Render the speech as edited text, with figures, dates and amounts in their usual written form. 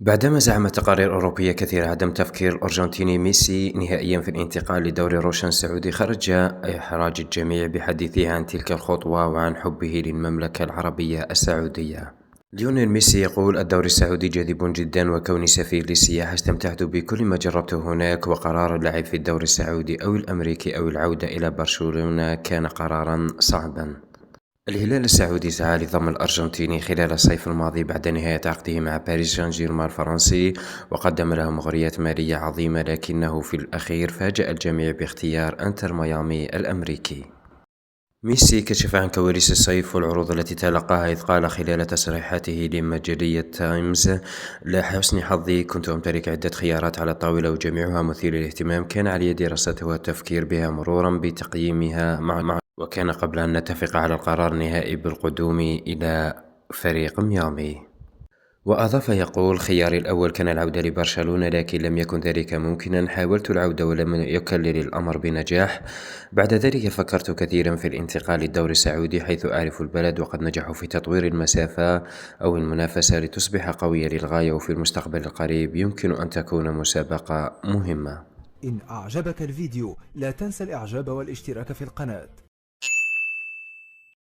بعدما زعمت تقارير أوروبية كثيرة عدم تفكير الأرجنتيني ميسي نهائيا في الانتقال لدوري روشن السعودي، خرج إحراج الجميع بحديثه عن تلك الخطوة وعن حبه للمملكة العربية السعودية. ليونيل ميسي يقول: الدوري السعودي جذب جدا، وكوني سفير للسياحة استمتعت بكل ما جربته هناك، وقرار اللعب في الدوري السعودي أو الأمريكي أو العودة إلى برشلونة كان قرارا صعبا. الهلال السعودي سعى لضم الأرجنتيني خلال الصيف الماضي بعد نهاية عقده مع باريس سان جيرمان الفرنسي، وقدم له مغريات مالية عظيمة، لكنه في الأخير فاجأ الجميع باختيار إنتر ميامي الأمريكي. ميسي كشف عن كواليس الصيف والعروض التي تلقاها، إذ قال خلال تصريحاته لمجلة تايمز: لحسن حظي كنت أمتلك عدة خيارات على الطاولة وجميعها مثير للاهتمام، كان علي دراستها والتفكير بها مرورا بتقييمها وكان قبل أن نتفق على القرار النهائي بالقدوم إلى فريق ميامي. وأضاف يقول: خياري الأول كان العودة لبرشلونة، لكن لم يكن ذلك ممكنا، حاولت العودة ولم يكلل الأمر بنجاح. بعد ذلك فكرت كثيرا في الانتقال للدوري السعودي، حيث أعرف البلد وقد نجحوا في تطوير المسافة أو المنافسة لتصبح قوية للغاية، وفي المستقبل القريب يمكن أن تكون مسابقة مهمة. إن أعجبك الفيديو لا تنسى الإعجاب والاشتراك في القناة.